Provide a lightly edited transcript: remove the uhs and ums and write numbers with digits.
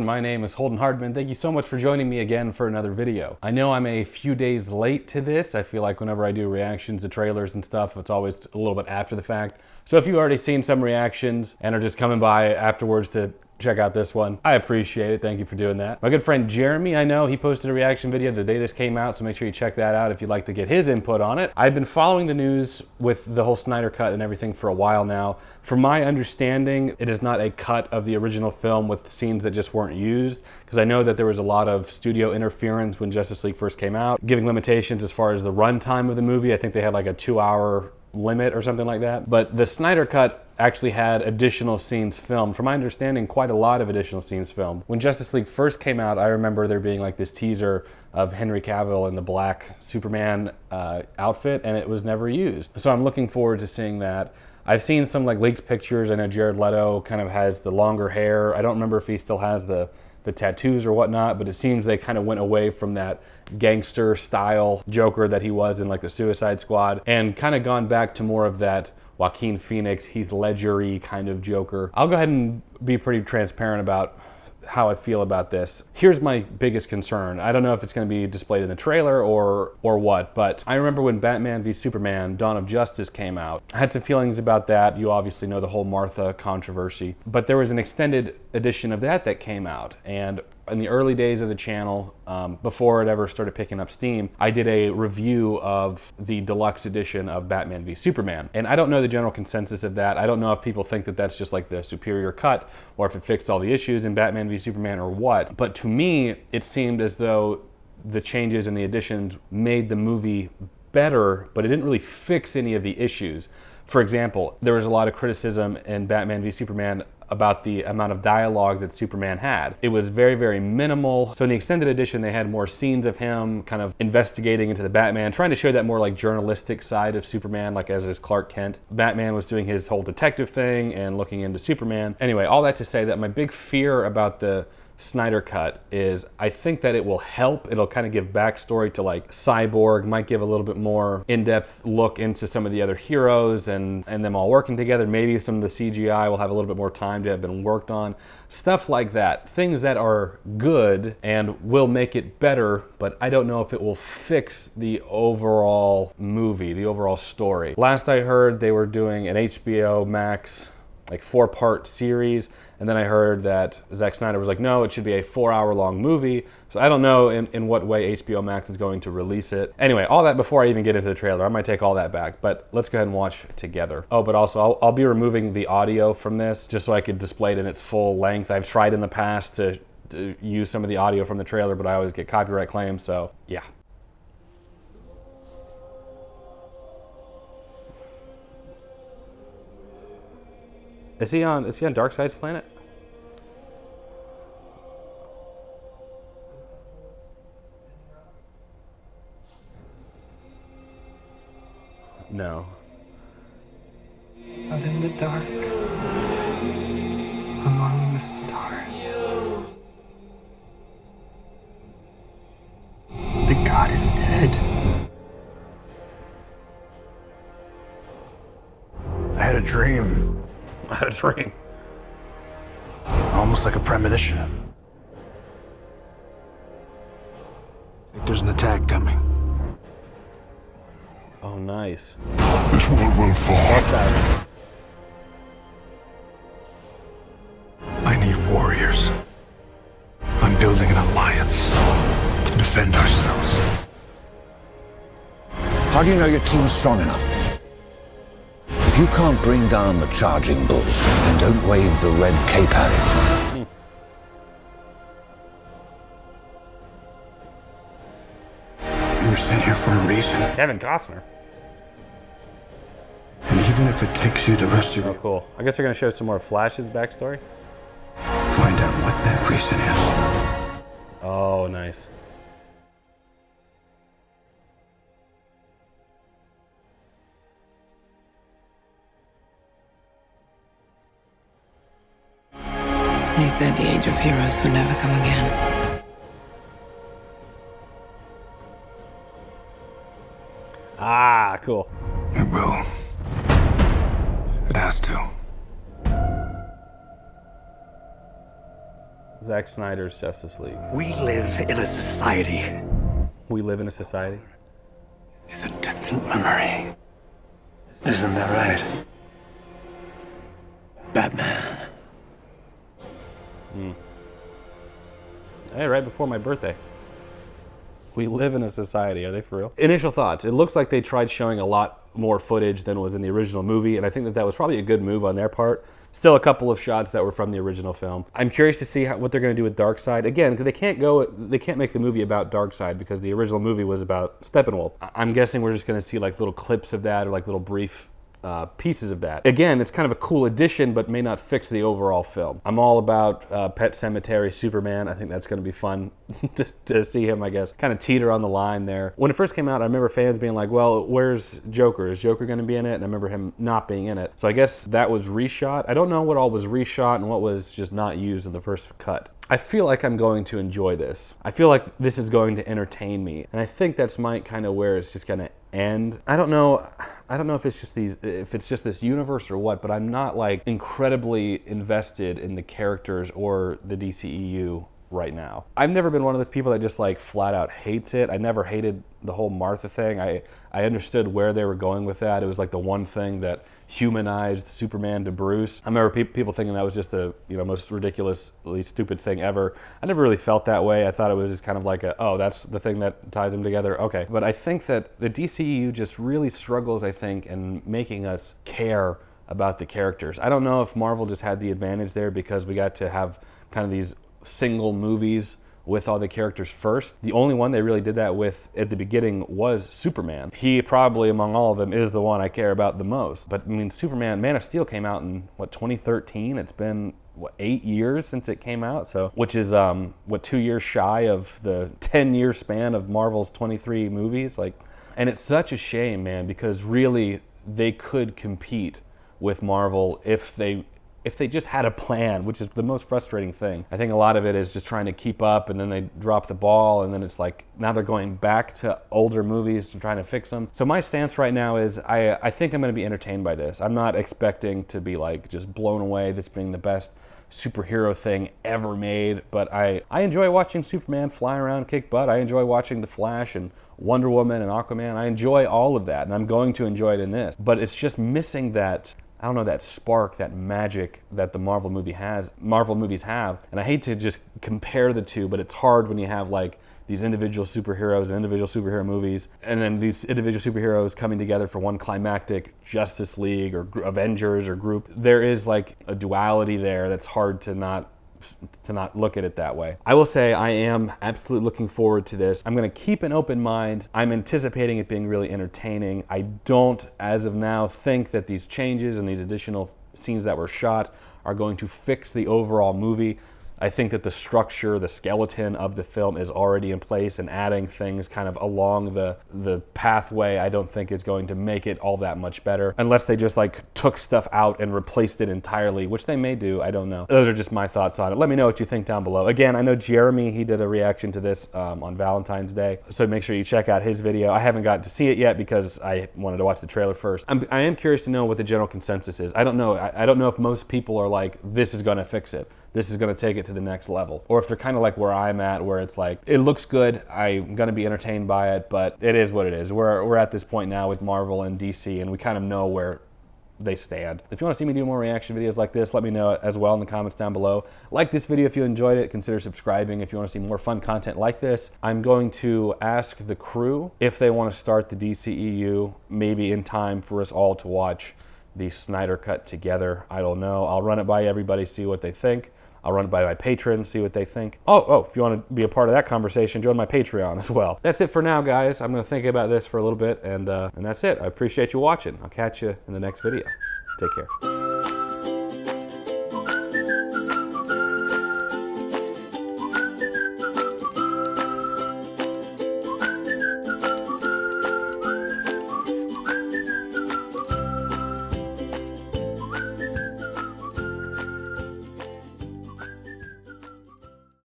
my name is Holden Hardman. Thank you so much for joining me again for another video. I know I'm a few days late to this. I feel like whenever I do reactions to trailers and stuff, it's always a little bit after the fact. So if you've already seen some reactions and are just coming by afterwards to check out this one, I appreciate it. Thank you for doing that. My good friend Jeremy, I know, he posted a reaction video the day this came out, so make sure you check that out if you'd like to get his input on it. I've been following the news with the whole Snyder cut and everything for a while now. From my understanding, it is not a cut of the original film with scenes that just weren't used, because I know that there was a lot of studio interference when Justice League first came out, giving limitations as far as the runtime of the movie. I think they had like a 2-hour limit or something like that. But the Snyder cut actually had additional scenes filmed. From my understanding, quite a lot of additional scenes filmed. When Justice League first came out, I remember there being like this teaser of Henry Cavill in the black Superman outfit, and it was never used. So I'm looking forward to seeing that. I've seen some like leaked pictures. I know Jared Leto kind of has the longer hair. I don't remember if he still has the tattoos or whatnot, but it seems they kind of went away from that gangster style Joker that he was in like the Suicide Squad and kind of gone back to more of that Joaquin Phoenix, Heath Ledger-y kind of Joker. I'll go ahead and be pretty transparent about how I feel about this. Here's my biggest concern. I don't know if it's going to be displayed in the trailer or what, but I remember when Batman v Superman Dawn of Justice came out. I had some feelings about that. You obviously know the whole Martha controversy, but there was an extended edition of that came out, and in the early days of the channel, before it ever started picking up steam, I did a review of the deluxe edition of Batman v Superman. And I don't know the general consensus of that. I don't know if people think that that's just like the superior cut or if it fixed all the issues in Batman v Superman or what. But to me, it seemed as though the changes and the additions made the movie better, but it didn't really fix any of the issues. For example, there was a lot of criticism in Batman v Superman about the amount of dialogue that Superman had. It was very, very minimal. So in the extended edition, they had more scenes of him kind of investigating into the Batman, trying to show that more like journalistic side of Superman, like as is Clark Kent. Batman was doing his whole detective thing and looking into Superman. Anyway, all that to say that my big fear about the Snyder cut is I think that it will help. It'll kind of give backstory to like Cyborg, might give a little bit more in-depth look into some of the other heroes and them all working together. Maybe some of the CGI will have a little bit more time to have been worked on. Stuff like that. Things that are good and will make it better, but I don't know if it will fix the overall movie, the overall story. Last I heard, they were doing an HBO Max like 4-part series, and then I heard that Zack Snyder was like, no, it should be a 4-hour-long movie. So I don't know in what way HBO Max is going to release it. Anyway, all that before I even get into the trailer. I might take all that back, but let's go ahead and watch together. Oh, but also I'll be removing the audio from this just so I could display it in its full length. I've tried in the past to use some of the audio from the trailer, but I always get copyright claims, so yeah. Is he on Darkseid's planet? No. Out in the dark, among the stars, the god is dead. I had a dream. I had a dream. Almost like a premonition. Like there's an attack coming. Oh, nice. This one will fall. That's out. I need warriors. I'm building an alliance to defend ourselves. How do you know your team's strong enough? If you can't bring down the charging bull, then don't wave the red cape at it. You were sent here for a reason. Kevin Costner. And even if it takes you the rest of Oh, your cool. I guess they're going to show some more Flash's backstory. find out what that reason is. Oh, nice. He said the age of heroes would never come again. Ah, cool. It will. It has to. Zack Snyder's Justice League. We live in a society. We live in a society. It's a distant memory. Isn't that right? Batman. Hey, right before my birthday. We live in a society. Are they for real? Initial thoughts. It looks like they tried showing a lot more footage than was in the original movie, and I think that that was probably a good move on their part. Still a couple of shots that were from the original film. I'm curious to see what they're going to do with Darkseid. Again, they can't make the movie about Darkseid because the original movie was about Steppenwolf. I'm guessing we're just going to see like little clips of that or like little brief pieces of that. Again, it's kind of a cool addition, but may not fix the overall film. I'm all about Pet Sematary Superman. I think that's going to be fun to see him, I guess, kind of teeter on the line there. When it first came out, I remember fans being like, well, where's Joker? Is Joker going to be in it? And I remember him not being in it. So I guess that was reshot. I don't know what all was reshot and what was just not used in the first cut. I feel like I'm going to enjoy this. I feel like this is going to entertain me. And I think that's kind of where it's just going to end. I don't know if it's just this universe or what, but I'm not like incredibly invested in the characters or the DCEU right now. I've never been one of those people that just like flat out hates it. I never hated the whole Martha thing. I understood where they were going with that. It was like the one thing that humanized Superman to Bruce. I remember people thinking that was just the most ridiculously stupid thing ever. I never really felt that way. I thought it was just kind of like oh, that's the thing that ties them together. Okay. But I think that the DCEU just really struggles, I think, in making us care about the characters. I don't know if Marvel just had the advantage there because we got to have kind of these single movies with all the characters first. The only one they really did that with at the beginning was Superman. He probably, among all of them, is the one I care about the most. But I mean, Superman, Man of Steel came out in, 2013? It's been, 8 years since it came out? So, which is, 2 years shy of the 10-year span of Marvel's 23 movies? And it's such a shame, man, because really, they could compete with Marvel if they just had a plan, which is the most frustrating thing. I think a lot of it is just trying to keep up and then they drop the ball and then it's like now they're going back to older movies to trying to fix them. So my stance right now is I think I'm going to be entertained by this. I'm not expecting to be like just blown away, this being the best superhero thing ever made, but I enjoy watching Superman fly around, kick butt. I enjoy watching The Flash and Wonder Woman and Aquaman. I enjoy all of that and I'm going to enjoy it in this, but it's just missing that, I don't know, that spark, that magic that the Marvel movies have. And I hate to just compare the two, but it's hard when you have like these individual superheroes and individual superhero movies, and then these individual superheroes coming together for one climactic Justice League or Avengers or group. There is like a duality there that's hard to not look at it that way. I will say I am absolutely looking forward to this. I'm going to keep an open mind. I'm anticipating it being really entertaining. I don't, as of now, think that these changes and these additional scenes that were shot are going to fix the overall movie. I think that the structure, the skeleton of the film is already in place, and adding things kind of along the pathway I don't think is going to make it all that much better, unless they just like took stuff out and replaced it entirely, which they may do, I don't know. Those are just my thoughts on it. Let me know what you think down below. Again, I know Jeremy, he did a reaction to this on Valentine's Day, so make sure you check out his video. I haven't got to see it yet because I wanted to watch the trailer first. I am curious to know what the general consensus is. I don't know. I don't know if most people are like, this is gonna fix it. This is going to take it to the next level. Or if they're kind of like where I'm at, where it's like, it looks good, I'm going to be entertained by it, but it is what it is. We're at this point now with Marvel and DC, and we kind of know where they stand. If you want to see me do more reaction videos like this, let me know as well in the comments down below. Like this video if you enjoyed it. Consider subscribing if you want to see more fun content like this. I'm going to ask the crew if they want to start the DCEU, maybe in time for us all to watch the Snyder Cut together. I don't know. I'll run it by everybody, see what they think. I'll run it by my patrons, see what they think. Oh, if you want to be a part of that conversation, join my Patreon as well. That's it for now, guys. I'm going to think about this for a little bit, and that's it. I appreciate you watching. I'll catch you in the next video. Take care.